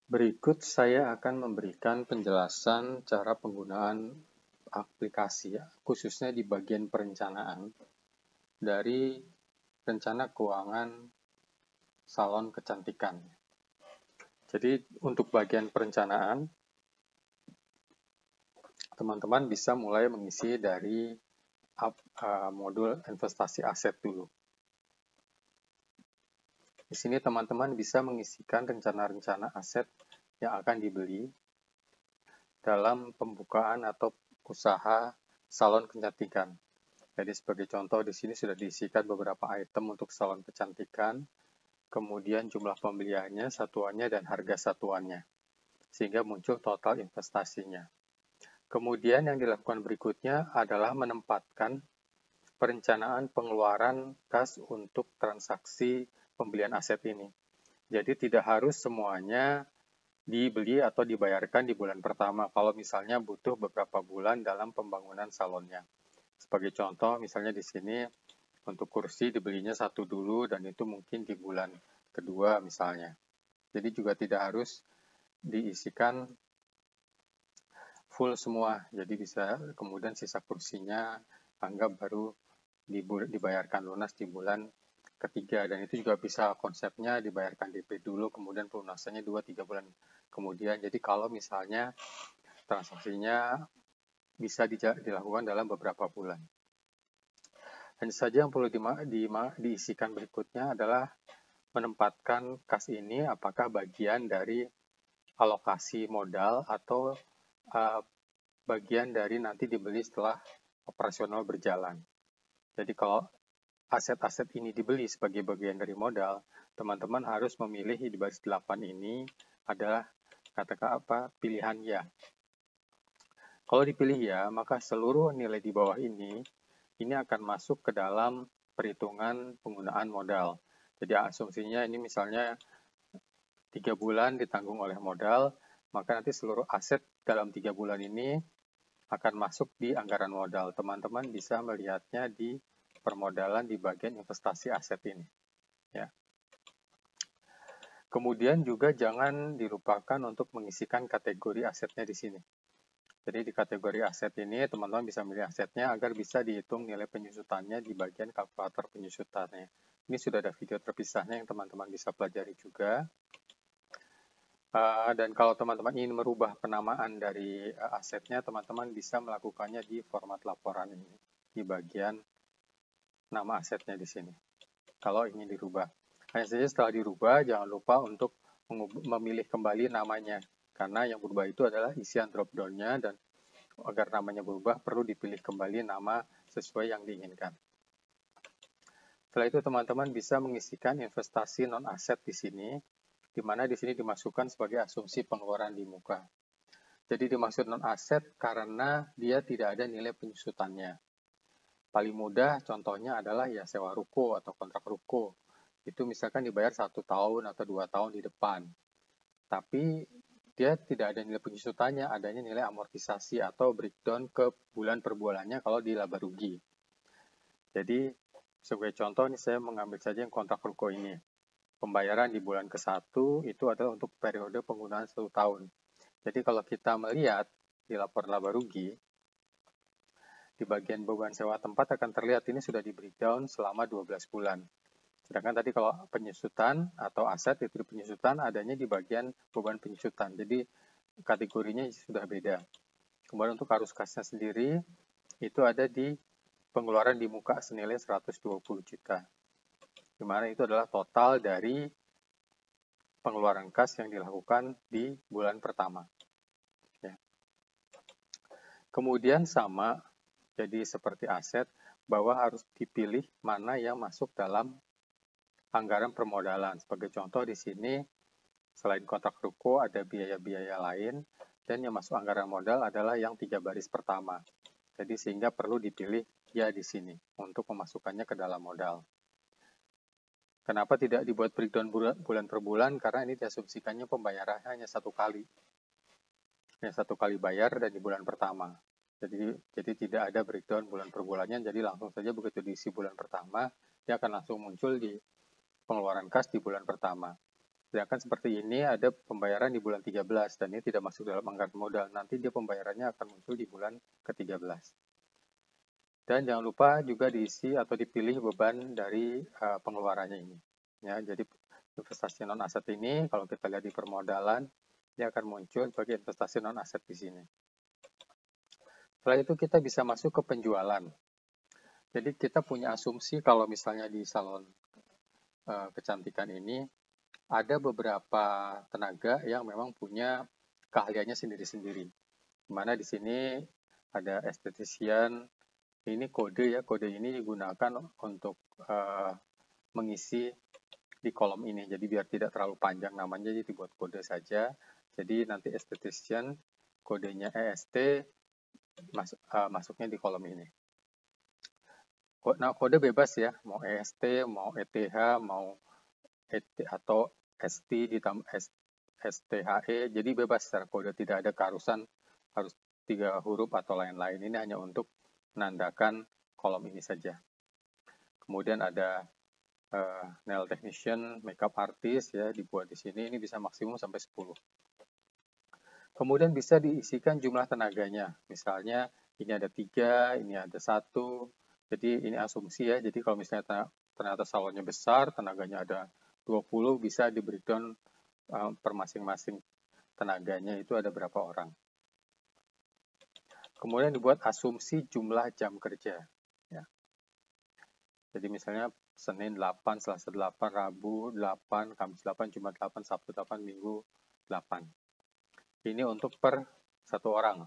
Berikut saya akan memberikan penjelasan cara penggunaan aplikasi, khususnya di bagian perencanaan dari rencana keuangan salon kecantikan. Jadi untuk bagian perencanaan, teman-teman bisa mulai mengisi dari modul investasi aset dulu. Di sini teman-teman bisa mengisikan rencana-rencana aset yang akan dibeli dalam pembukaan atau usaha salon kecantikan. Jadi sebagai contoh di sini sudah diisikan beberapa item untuk salon kecantikan, kemudian jumlah pembeliannya, satuannya, dan harga satuannya, sehingga muncul total investasinya. Kemudian yang dilakukan berikutnya adalah menempatkan perencanaan pengeluaran kas untuk transaksi pembelian aset ini. Jadi tidak harus semuanya dibeli atau dibayarkan di bulan pertama kalau misalnya butuh beberapa bulan dalam pembangunan salonnya. Sebagai contoh, misalnya di sini untuk kursi dibelinya satu dulu dan itu mungkin di bulan kedua misalnya. Jadi juga tidak harus diisikan full semua. Jadi bisa kemudian sisa kursinya anggap baru dibayarkan lunas di bulan ketiga. Dan itu juga bisa konsepnya dibayarkan DP dulu, kemudian pelunasannya 2-3 bulan kemudian. Jadi kalau misalnya transaksinya bisa dilakukan dalam beberapa bulan. Hanya saja yang perlu diisikan berikutnya adalah menempatkan kas ini apakah bagian dari alokasi modal atau bagian dari nanti dibeli setelah operasional berjalan. Jadi kalau aset-aset ini dibeli sebagai bagian dari modal, teman-teman harus memilih di baris 8 ini adalah katakan pilihan ya. Kalau dipilih ya, maka seluruh nilai di bawah ini akan masuk ke dalam perhitungan penggunaan modal. Jadi asumsinya ini misalnya 3 bulan ditanggung oleh modal, maka nanti seluruh aset dalam 3 bulan ini akan masuk di anggaran modal. Teman-teman bisa melihatnya di permodalan di bagian investasi aset ini. Ya. Kemudian juga jangan dilupakan untuk mengisikan kategori asetnya di sini. Jadi di kategori aset ini teman-teman bisa milih asetnya agar bisa dihitung nilai penyusutannya di bagian kalkulator penyusutannya. Ini sudah ada video terpisahnya yang teman-teman bisa pelajari juga. Dan kalau teman-teman ingin merubah penamaan dari asetnya, teman-teman bisa melakukannya di format laporan ini, di bagian nama asetnya di sini. Kalau ingin dirubah. Hanya saja setelah dirubah, jangan lupa untuk memilih kembali namanya. Karena yang berubah itu adalah isian drop-down-nya dan agar namanya berubah perlu dipilih kembali nama sesuai yang diinginkan. Setelah itu teman-teman bisa mengisikan investasi non-aset di sini, di mana di sini dimasukkan sebagai asumsi pengeluaran di muka. Jadi dimaksud non-aset karena dia tidak ada nilai penyusutannya. Paling mudah contohnya adalah ya sewa ruko atau kontrak ruko. Itu misalkan dibayar 1 tahun atau 2 tahun di depan. Tapi dia tidak ada nilai penyusutannya, adanya nilai amortisasi atau breakdown ke bulan per bulannya kalau di laba rugi. Jadi sebagai contoh ini saya mengambil saja yang kontrak ruko ini. Pembayaran di bulan ke-1 itu adalah untuk periode penggunaan 1 tahun. Jadi kalau kita melihat di lapor laba rugi, di bagian beban sewa tempat akan terlihat ini sudah di breakdown selama 12 bulan. Sedangkan tadi kalau penyusutan atau aset itu di penyusutan adanya di bagian beban penyusutan. Jadi kategorinya sudah beda. Kemudian untuk arus kasnya sendiri itu ada di pengeluaran di muka senilai 120 juta. Di mana itu adalah total dari pengeluaran kas yang dilakukan di bulan pertama. Ya. Kemudian sama, jadi seperti aset, bahwa harus dipilih mana yang masuk dalam anggaran permodalan. Sebagai contoh di sini, selain kontrak ruko ada biaya-biaya lain, dan yang masuk anggaran modal adalah yang 3 baris pertama. Jadi sehingga perlu dipilih ya di sini untuk memasukkannya ke dalam modal. Kenapa tidak dibuat breakdown bulan per bulan? Karena ini diasumsikannya pembayarannya hanya 1 kali. Hanya 1 kali bayar dan di bulan pertama. Jadi tidak ada breakdown bulan per bulannya, jadi langsung saja begitu diisi bulan pertama, dia akan langsung muncul di pengeluaran kas di bulan pertama. Sedangkan seperti ini ada pembayaran di bulan 13 dan ini tidak masuk dalam anggaran modal. Nanti dia pembayarannya akan muncul di bulan ke-13. Dan jangan lupa juga diisi atau dipilih beban dari pengeluarannya ini. Ya, jadi investasi non aset ini kalau kita lihat di permodalan, dia akan muncul sebagai investasi non aset di sini. Setelah itu kita bisa masuk ke penjualan. Jadi kita punya asumsi kalau misalnya di salon kecantikan ini ada beberapa tenaga yang memang punya keahliannya sendiri-sendiri. Dimana di sini ada estetisien, ini kode ya, kode ini digunakan untuk mengisi di kolom ini. Jadi biar tidak terlalu panjang namanya, jadi dibuat kode saja. Jadi nanti estetisien kodenya EST masuknya di kolom ini. Nah, kode bebas ya, mau EST, mau ETH, mau ET atau ST ditambah STHE, jadi bebas secara kode, tidak ada keharusan harus 3 huruf atau lain-lain. Ini hanya untuk menandakan kolom ini saja. Kemudian ada nail technician, makeup artist ya, dibuat di sini. Ini bisa maksimum sampai 10. Kemudian bisa diisikan jumlah tenaganya. Misalnya ini ada 3, ini ada 1. Jadi ini asumsi ya. Jadi kalau misalnya ternyata salonnya besar, tenaganya ada 20, bisa di breakdown per masing-masing tenaganya itu ada berapa orang. Kemudian dibuat asumsi jumlah jam kerja. Ya. Jadi misalnya Senin 8, Selasa 8, Rabu 8, Kamis 8, Jumat 8, Sabtu 8, Minggu 8. Ini untuk per 1 orang.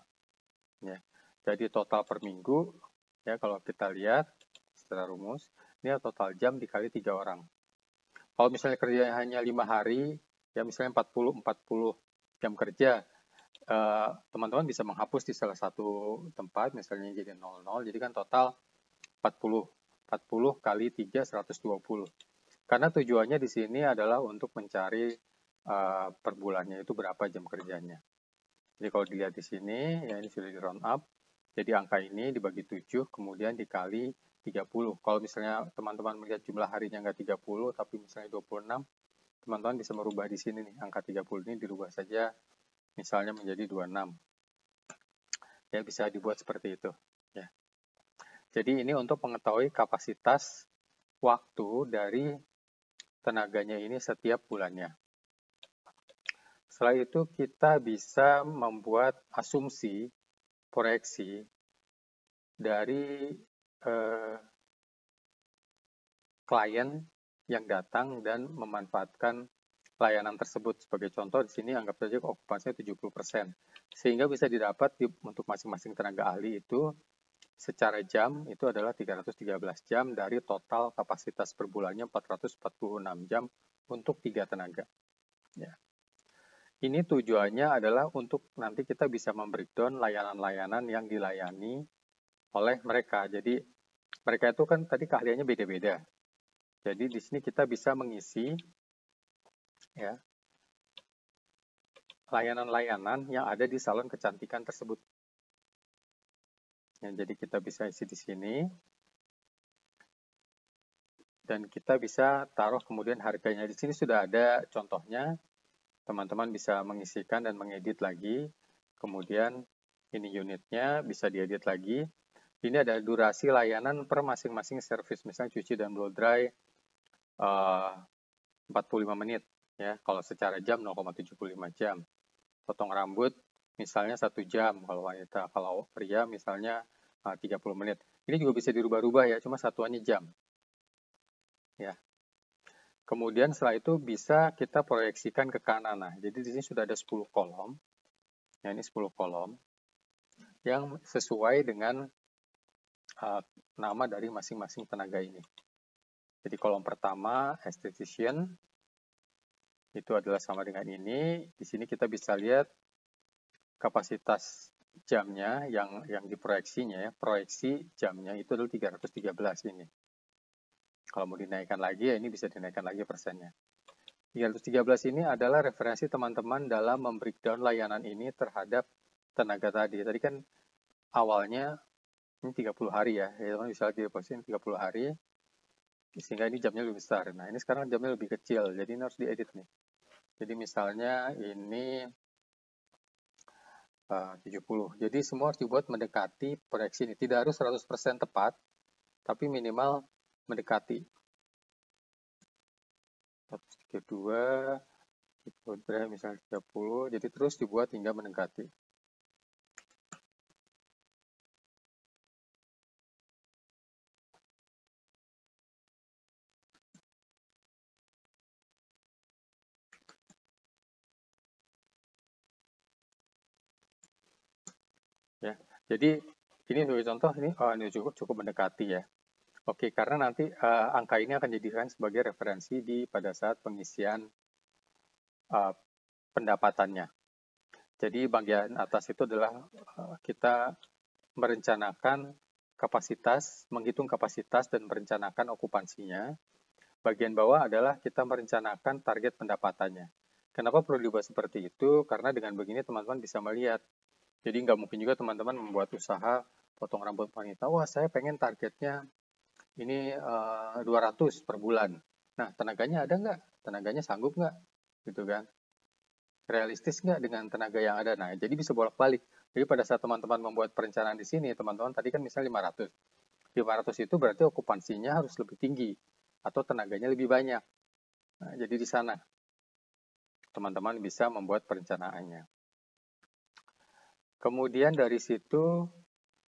Ya. Jadi total per minggu, ya kalau kita lihat secara rumus, ini total jam dikali 3 orang. Kalau misalnya kerja hanya 5 hari, ya misalnya 40 jam kerja, teman-teman bisa menghapus di salah satu tempat, misalnya jadi 00, jadi kan total 40 kali 3, 120. Karena tujuannya di sini adalah untuk mencari per bulannya itu berapa jam kerjanya. Jadi kalau dilihat di sini, ya ini sudah di round up, jadi angka ini dibagi 7, kemudian dikali 30. Kalau misalnya teman-teman melihat jumlah harinya nggak 30, tapi misalnya 26, teman-teman bisa merubah di sini nih, angka 30 ini dirubah saja, misalnya menjadi 26. Ya, bisa dibuat seperti itu. Ya. Jadi ini untuk mengetahui kapasitas waktu dari tenaganya ini setiap bulannya. Setelah itu kita bisa membuat asumsi, proyeksi dari klien yang datang dan memanfaatkan layanan tersebut. Sebagai contoh di sini anggap saja okupansinya 70%. Sehingga bisa didapat untuk masing-masing tenaga ahli itu secara jam itu adalah 313 jam dari total kapasitas per bulannya 446 jam untuk 3 tenaga. Ya. Ini tujuannya adalah untuk nanti kita bisa membreakdown layanan-layanan yang dilayani oleh mereka. Jadi mereka itu kan tadi keahliannya beda-beda. Jadi di sini kita bisa mengisi ya layanan-layanan yang ada di salon kecantikan tersebut. Ya, jadi kita bisa isi di sini. Dan kita bisa taruh kemudian harganya. Di sini sudah ada contohnya. Teman-teman bisa mengisikan dan mengedit lagi. Kemudian ini unitnya bisa diedit lagi. Ini ada durasi layanan per masing-masing service. Misalnya cuci dan blow dry 45 menit. Ya, kalau secara jam 0,75 jam. Potong rambut misalnya 1 jam kalau wanita. Kalau pria misalnya 30 menit. Ini juga bisa dirubah-rubah ya, cuma satuannya jam. Ya. Kemudian setelah itu bisa kita proyeksikan ke kanan. Nah, jadi di sini sudah ada 10 kolom. Ya, ini 10 kolom yang sesuai dengan nama dari masing-masing tenaga ini. Jadi kolom pertama, esthetician, itu adalah sama dengan ini. Di sini kita bisa lihat kapasitas jamnya yang diproyeksinya ya, proyeksi jamnya itu adalah 313 ini. Kalau mau dinaikkan lagi ya ini bisa dinaikkan lagi persennya. 313 ini adalah referensi teman-teman dalam membreakdown layanan ini terhadap tenaga tadi. Tadi kan awalnya ini 30 hari ya, teman bisa lihat di posisi 30 hari, sehingga ini jamnya lebih besar. Nah ini sekarang jamnya lebih kecil, jadi ini harus diedit nih. Jadi misalnya ini 70. Jadi semua harus dibuat mendekati proyeksi ini. Tidak harus 100% tepat, tapi minimal mendekati. 132, misalnya 30, jadi terus dibuat hingga mendekati. Ya, jadi ini sebagai contoh ini cukup mendekati ya. Oke, karena nanti angka ini akan dijadikan sebagai referensi pada saat pengisian pendapatannya. Jadi bagian atas itu adalah kita merencanakan kapasitas, menghitung kapasitas dan merencanakan okupansinya. Bagian bawah adalah kita merencanakan target pendapatannya. Kenapa perlu dibuat seperti itu? Karena dengan begini teman-teman bisa melihat. Jadi nggak mungkin juga teman-teman membuat usaha potong rambut wanita. Wah, saya pengen targetnya ini 200 per bulan. Nah, tenaganya ada nggak? Tenaganya sanggup nggak? Gitu kan? Realistis nggak dengan tenaga yang ada? Nah, jadi bisa bolak-balik. Jadi pada saat teman-teman membuat perencanaan di sini, teman-teman tadi kan misalnya 500. 500 itu berarti okupansinya harus lebih tinggi atau tenaganya lebih banyak. Nah, jadi di sana teman-teman bisa membuat perencanaannya. Kemudian dari situ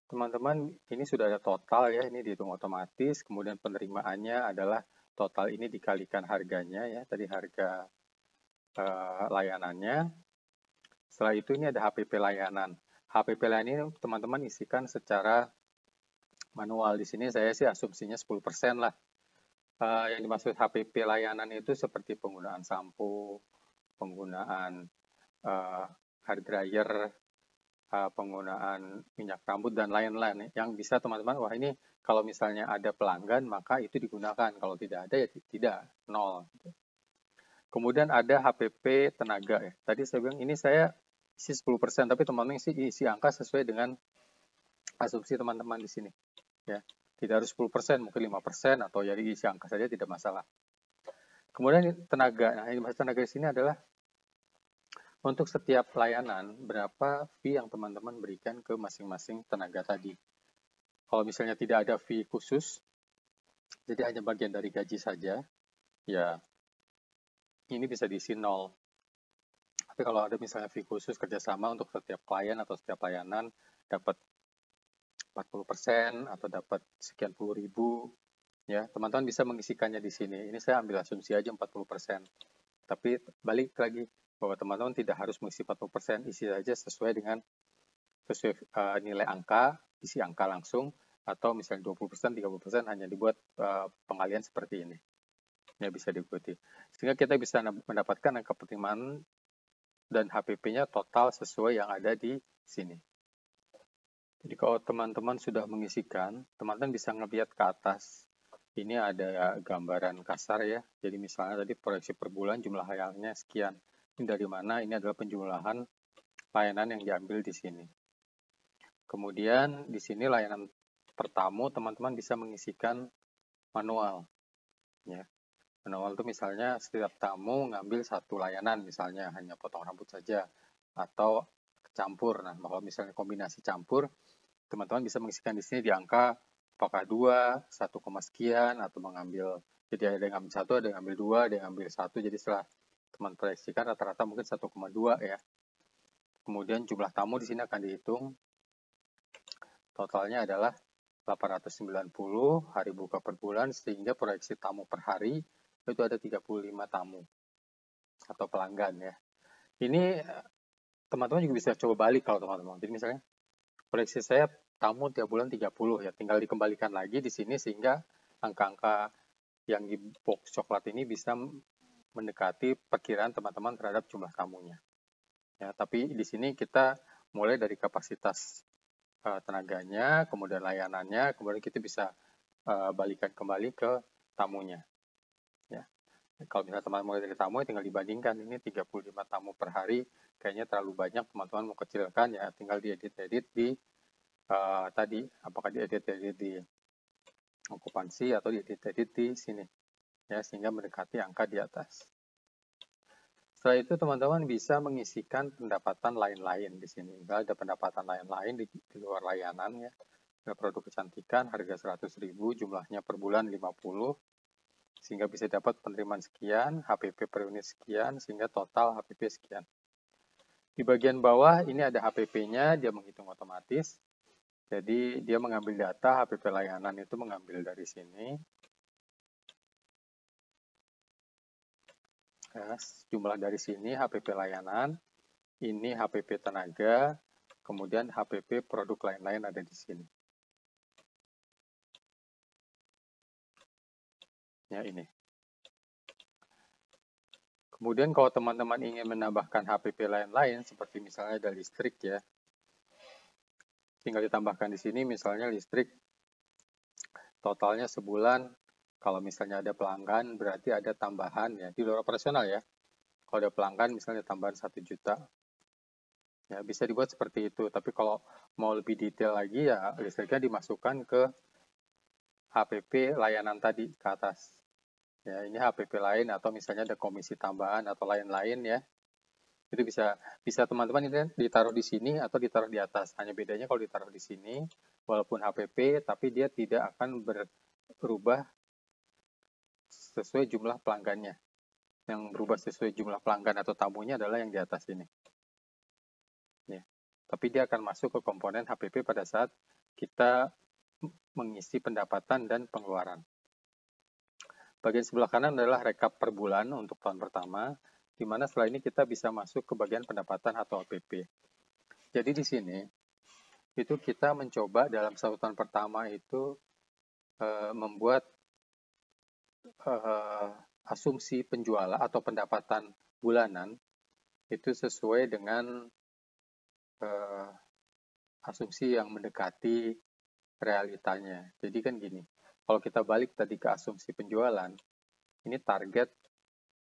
teman-teman ini sudah ada total ya, ini dihitung otomatis. Kemudian penerimaannya adalah total ini dikalikan harganya ya, tadi harga layanannya. Setelah itu ini ada HPP layanan. HPP layanan ini teman-teman isikan secara manual. Di sini saya sih asumsinya 10% lah. Yang dimaksud HPP layanan itu seperti penggunaan sampo, penggunaan hair dryer, penggunaan minyak rambut dan lain-lain yang bisa teman-teman, wah ini kalau misalnya ada pelanggan maka itu digunakan, kalau tidak ada ya tidak, nol. Kemudian ada HPP tenaga ya. Tadi saya bilang ini saya isi 10%, tapi teman-teman isi angka sesuai dengan asumsi teman-teman di sini. Ya, tidak harus 10%, mungkin 5% atau jadi isi angka saja tidak masalah. Kemudian tenaga, nah yang dimaksud tenaga di sini adalah untuk setiap layanan, berapa fee yang teman-teman berikan ke masing-masing tenaga tadi. Kalau misalnya tidak ada fee khusus, jadi hanya bagian dari gaji saja, ya ini bisa diisi 0. Tapi kalau ada misalnya fee khusus kerjasama untuk setiap klien atau setiap layanan, dapat 40% atau dapat sekian puluh ribu, ya teman-teman bisa mengisikannya di sini. Ini saya ambil asumsi aja 40%. Tapi balik lagi, bahwa teman-teman tidak harus mengisi 40%, isi saja sesuai dengan nilai angka, isi angka langsung, atau misalnya 20%, 30% hanya dibuat pengalian seperti ini. Ya bisa diikuti. Sehingga kita bisa mendapatkan angka penerimaan dan HPP-nya total sesuai yang ada di sini. Jadi kalau teman-teman sudah mengisikan, teman-teman bisa ngelihat ke atas. Ini ada gambaran kasar ya. Jadi misalnya tadi proyeksi per bulan jumlah layanannya sekian. Ini dari mana? Ini adalah penjumlahan layanan yang diambil di sini. Kemudian di sini layanan per tamu teman-teman bisa mengisikan manual. Ya. Manual itu misalnya setiap tamu ngambil satu layanan, misalnya hanya potong rambut saja atau campur. Nah, kalau misalnya kombinasi campur, teman-teman bisa mengisikan di sini di angka apakah 2, 1, sekian, atau mengambil, jadi ada yang ngambil 1, ada yang ngambil 2, ada yang ngambil 1, jadi setelah teman proyeksikan rata-rata mungkin 1,2 ya. Kemudian jumlah tamu di sini akan dihitung, totalnya adalah 890 hari buka per bulan, sehingga proyeksi tamu per hari itu ada 35 tamu atau pelanggan ya. Ini teman-teman juga bisa coba balik kalau teman-teman. Jadi misalnya proyeksi saya tamu tiap bulan 30 ya, tinggal dikembalikan lagi di sini sehingga angka-angka yang di box coklat ini bisa mendekati perkiraan teman-teman terhadap jumlah tamunya. Ya, tapi di sini kita mulai dari kapasitas tenaganya, kemudian layanannya, kemudian kita bisa balikan kembali ke tamunya. Ya. Kalau misalnya teman-teman mulai dari tamu, tinggal dibandingkan, ini 35 tamu per hari, kayaknya terlalu banyak, teman-teman mau kecilkan, ya tinggal diedit-edit di tadi, apakah diedit-edit di okupansi atau diedit-edit di sini, ya sehingga mendekati angka di atas. Setelah itu teman-teman bisa mengisikan pendapatan lain-lain di sini. Misalnya ada pendapatan lain-lain di luar layanan ya. Ada produk kecantikan harga 100.000, jumlahnya per bulan 50, sehingga bisa dapat penerimaan sekian, HPP per unit sekian, sehingga total HPP sekian. Di bagian bawah ini ada HPP-nya, dia menghitung otomatis. Jadi dia mengambil data HPP layanan itu mengambil dari sini. Jumlah dari sini HPP layanan, ini HPP tenaga, kemudian HPP produk lain-lain ada di sini. Ya, ini. Kemudian kalau teman-teman ingin menambahkan HPP lain-lain, seperti misalnya ada listrik ya, tinggal ditambahkan di sini misalnya listrik totalnya sebulan, kalau misalnya ada pelanggan berarti ada tambahan ya, di luar operasional ya. Kalau ada pelanggan misalnya tambahan 1 juta. Ya, bisa dibuat seperti itu, tapi kalau mau lebih detail lagi ya listriknya dimasukkan ke HPP layanan tadi ke atas. Ya, ini HPP lain atau misalnya ada komisi tambahan atau lain-lain ya. Itu bisa teman-teman ini ditaruh di sini atau ditaruh di atas. Hanya bedanya kalau ditaruh di sini, walaupun HPP, tapi dia tidak akan berubah sesuai jumlah pelanggannya. Yang berubah sesuai jumlah pelanggan atau tamunya adalah yang di atas ini. Ya. Tapi dia akan masuk ke komponen HPP pada saat kita mengisi pendapatan dan pengeluaran. Bagian sebelah kanan adalah rekap per bulan untuk tahun pertama, di mana setelah ini kita bisa masuk ke bagian pendapatan atau HPP. Jadi di sini, itu kita mencoba dalam 1 tahun pertama itu membuat asumsi penjualan atau pendapatan bulanan itu sesuai dengan asumsi yang mendekati realitanya. Jadi kan gini, kalau kita balik tadi ke asumsi penjualan, ini target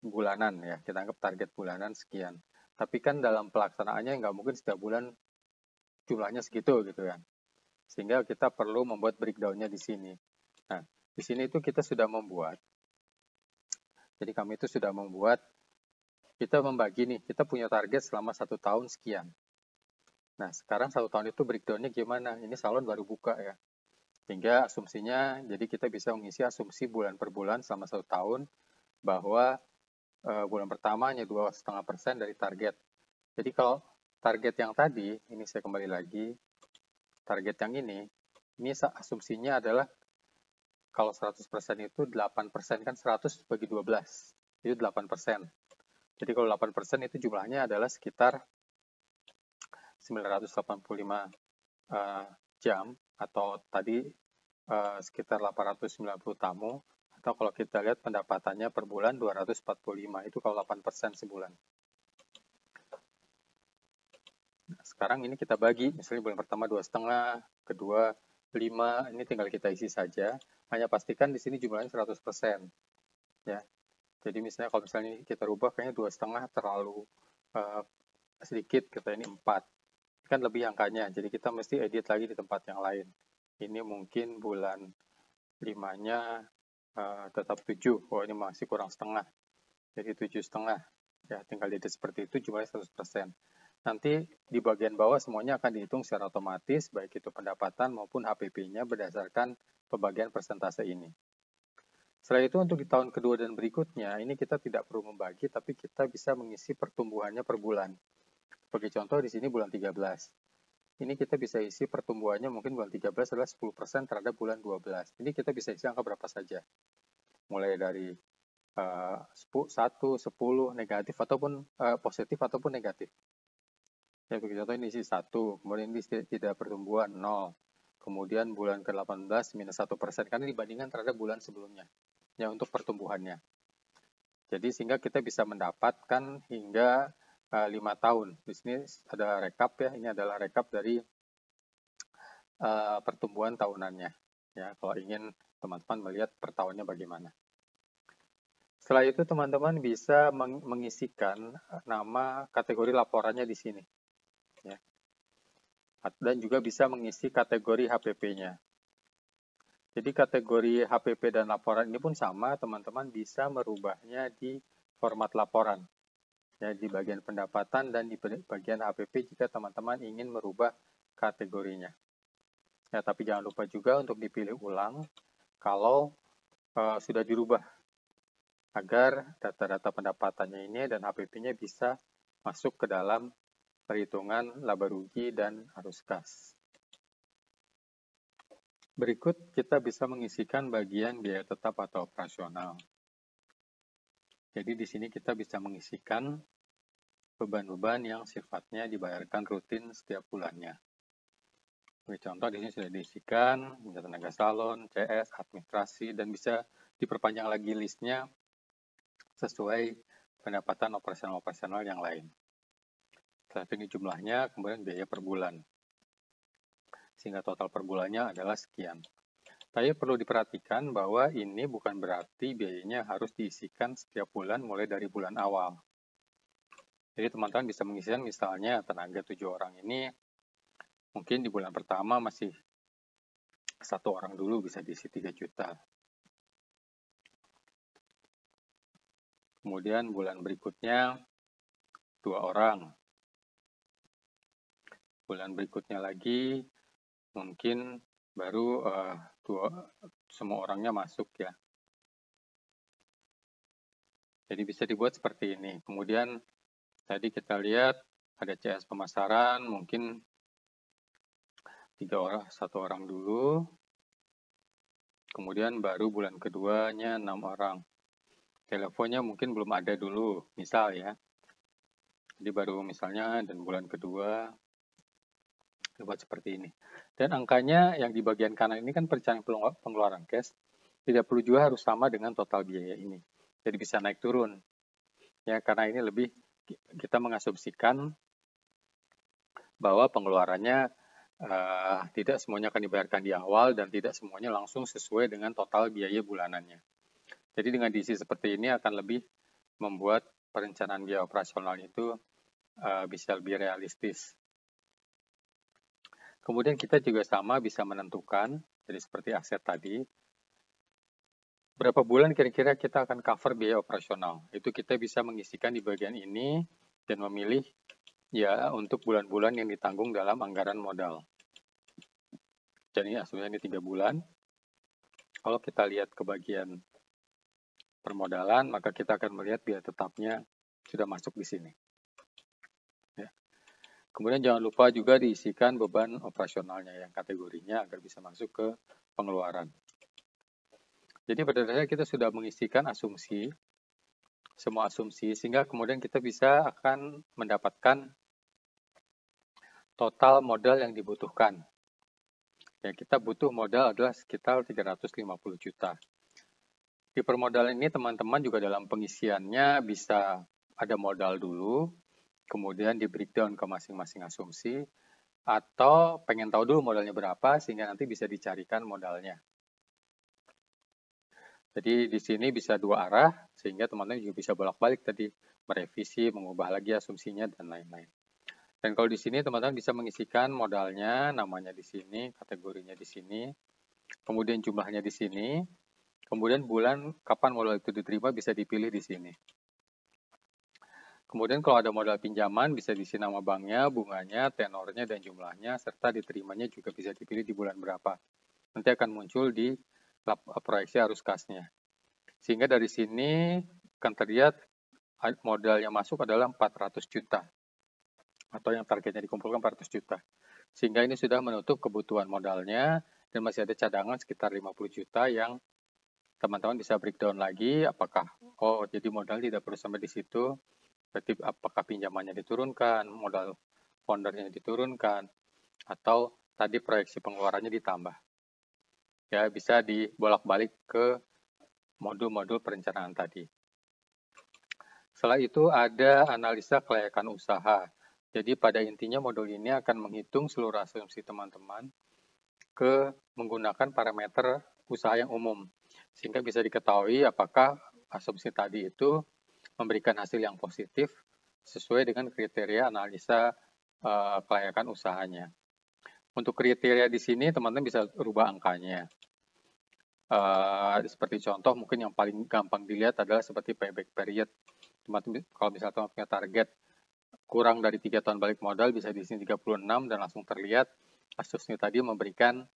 bulanan ya, kita anggap target bulanan sekian. Tapi kan dalam pelaksanaannya nggak mungkin setiap bulan jumlahnya segitu gitu kan. Sehingga kita perlu membuat breakdown-nya di sini. Nah, di sini itu kita sudah membuat. Jadi kami itu sudah membuat, kita membagi nih, kita punya target selama 1 tahun sekian. Nah, sekarang 1 tahun itu breakdown-nya gimana? Ini salon baru buka ya. Sehingga asumsinya, jadi kita bisa mengisi asumsi bulan per bulan selama 1 tahun, bahwa bulan pertama hanya 2,5% dari target. Jadi kalau target yang tadi, ini saya kembali lagi, target yang ini asumsinya adalah kalau 100% itu 8%, kan 100 bagi 12, itu 8%. Jadi kalau 8% itu jumlahnya adalah sekitar 985 jam, atau tadi sekitar 890 tamu, atau kalau kita lihat pendapatannya per bulan 245, itu kalau 8% sebulan. Nah, sekarang ini kita bagi, misalnya bulan pertama 2,5, kedua 5, ini tinggal kita isi saja. Hanya pastikan di sini jumlahnya 100%. Ya. Jadi misalnya kalau misalnya kita rubah kayaknya 2,5 terlalu sedikit, kita ini 4. Kan lebih angkanya, jadi kita mesti edit lagi di tempat yang lain. Ini mungkin bulan 5-nya tetap 7, oh ini masih kurang setengah, jadi 7,5. Ya, tinggal edit seperti itu, jumlahnya 100%. Nanti di bagian bawah semuanya akan dihitung secara otomatis, baik itu pendapatan maupun HPP-nya berdasarkan pembagian persentase ini. Setelah itu untuk di tahun kedua dan berikutnya, ini kita tidak perlu membagi, tapi kita bisa mengisi pertumbuhannya per bulan. Sebagai contoh di sini bulan 13. Ini kita bisa isi pertumbuhannya mungkin bulan 13 adalah 10% terhadap bulan 12. Ini kita bisa isi angka berapa saja. Mulai dari 1, 10, negatif, ataupun positif ataupun negatif. Ya, begitu contoh ini isi 1, kemudian ini tidak pertumbuhan 0. Kemudian bulan ke-18 minus 1%, karena dibandingkan terhadap bulan sebelumnya. Ya, untuk pertumbuhannya. Jadi sehingga kita bisa mendapatkan hingga 5 tahun. Di sini ada rekap ya, ini adalah rekap dari pertumbuhan tahunannya. Ya, kalau ingin teman-teman melihat per tahunnya bagaimana. Setelah itu teman-teman bisa mengisikan nama kategori laporannya di sini. Ya. Dan juga bisa mengisi kategori HPP-nya. Jadi kategori HPP dan laporan ini pun sama, teman-teman bisa merubahnya di format laporan. Ya, di bagian pendapatan dan di bagian HPP jika teman-teman ingin merubah kategorinya. Ya, tapi jangan lupa juga untuk dipilih ulang kalau sudah dirubah, agar data-data pendapatannya ini dan HPP-nya bisa masuk ke dalam perhitungan laba rugi dan arus kas. Berikut kita bisa mengisikan bagian biaya tetap atau operasional. Jadi di sini kita bisa mengisikan beban-beban yang sifatnya dibayarkan rutin setiap bulannya. Contoh di sini sudah diisikan tenaga salon, CS, administrasi, dan bisa diperpanjang lagi listnya sesuai pendapatan operasional-operasional yang lain. Setelah ini jumlahnya, kemudian biaya per bulan. Sehingga total per bulannya adalah sekian. Tapi perlu diperhatikan bahwa ini bukan berarti biayanya harus diisikan setiap bulan mulai dari bulan awal. Jadi teman-teman bisa mengisikan misalnya tenaga 7 orang ini mungkin di bulan pertama masih 1 orang dulu bisa diisi 3 juta. Kemudian bulan berikutnya 2 orang. Bulan berikutnya lagi mungkin baru semua orangnya masuk ya. Jadi bisa dibuat seperti ini. Kemudian tadi kita lihat ada CS pemasaran mungkin 1 orang dulu, kemudian baru bulan keduanya 6 orang. Teleponnya mungkin belum ada dulu, misal ya. Jadi baru misalnya dan bulan kedua buat seperti ini. Dan angkanya yang di bagian kanan ini kan perencanaan pengeluaran cash, tidak perlu juga harus sama dengan total biaya ini. Jadi bisa naik turun. Ya, karena ini lebih kita mengasumsikan bahwa pengeluarannya tidak semuanya akan dibayarkan di awal dan tidak semuanya langsung sesuai dengan total biaya bulanannya. Jadi dengan diisi seperti ini akan lebih membuat perencanaan biaya operasional itu bisa lebih realistis. Kemudian kita juga sama bisa menentukan, jadi seperti aset tadi, berapa bulan kira-kira kita akan cover biaya operasional. Itu kita bisa mengisikan di bagian ini dan memilih ya untuk bulan-bulan yang ditanggung dalam anggaran modal. Jadi asumsinya ini 3 bulan. Kalau kita lihat ke bagian permodalan, maka kita akan melihat biaya tetapnya sudah masuk di sini. Ya. Kemudian jangan lupa juga diisikan beban operasionalnya yang kategorinya agar bisa masuk ke pengeluaran. Jadi pada dasarnya kita sudah mengisikan asumsi, semua asumsi, sehingga kemudian kita bisa akan mendapatkan total modal yang dibutuhkan. Ya, kita butuh modal adalah sekitar 350 juta. Di permodalan ini teman-teman juga dalam pengisiannya bisa ada modal dulu, kemudian di breakdown ke masing-masing asumsi, atau pengen tahu dulu modalnya berapa sehingga nanti bisa dicarikan modalnya. Jadi di sini bisa 2 arah, sehingga teman-teman juga bisa bolak-balik tadi, merevisi, mengubah lagi asumsinya, dan lain-lain. Dan kalau di sini teman-teman bisa mengisikan modalnya, namanya di sini, kategorinya di sini, kemudian jumlahnya di sini, kemudian bulan kapan modal itu diterima bisa dipilih di sini. Kemudian kalau ada modal pinjaman bisa diisi nama banknya, bunganya, tenornya, dan jumlahnya, serta diterimanya juga bisa dipilih di bulan berapa. Nanti akan muncul di proyeksi arus kasnya. Sehingga dari sini akan terlihat modal yang masuk adalah 400 juta. Atau yang targetnya dikumpulkan 400 juta. Sehingga ini sudah menutup kebutuhan modalnya dan masih ada cadangan sekitar 50 juta yang teman-teman bisa breakdown lagi apakah jadi modal tidak perlu sampai di situ, berarti apakah pinjamannya diturunkan, modal foundernya diturunkan, atau tadi proyeksi pengeluarannya ditambah. Ya, bisa dibolak-balik ke modul-modul perencanaan tadi. Setelah itu ada analisa kelayakan usaha. Jadi pada intinya modul ini akan menghitung seluruh asumsi teman-teman ke menggunakan parameter usaha yang umum. Sehingga bisa diketahui apakah asumsi tadi itu memberikan hasil yang positif sesuai dengan kriteria analisa kelayakan usahanya. Untuk kriteria di sini teman-teman bisa rubah angkanya. Seperti contoh mungkin yang paling gampang dilihat adalah seperti payback period. Teman-teman, kalau misalnya teman punya target kurang dari 3 tahun balik modal, bisa di sini 36 dan langsung terlihat Asus New tadi memberikan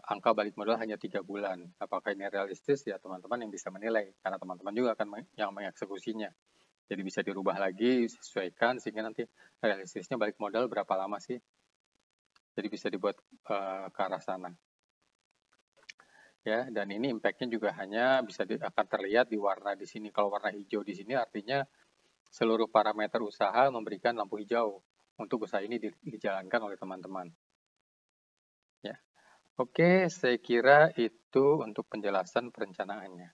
angka balik modal hanya 3 bulan. Apakah ini realistis? Ya teman-teman yang bisa menilai, karena teman-teman juga akan yang mengeksekusinya. Jadi bisa dirubah lagi, sesuaikan, sehingga nanti realistisnya balik modal berapa lama sih. Jadi bisa dibuat ke arah sana. Ya, dan ini impact-nya juga hanya bisa akan terlihat di warna di sini. Kalau warna hijau di sini artinya seluruh parameter usaha memberikan lampu hijau untuk usaha ini dijalankan oleh teman-teman. Ya. Oke, saya kira itu untuk penjelasan perencanaannya.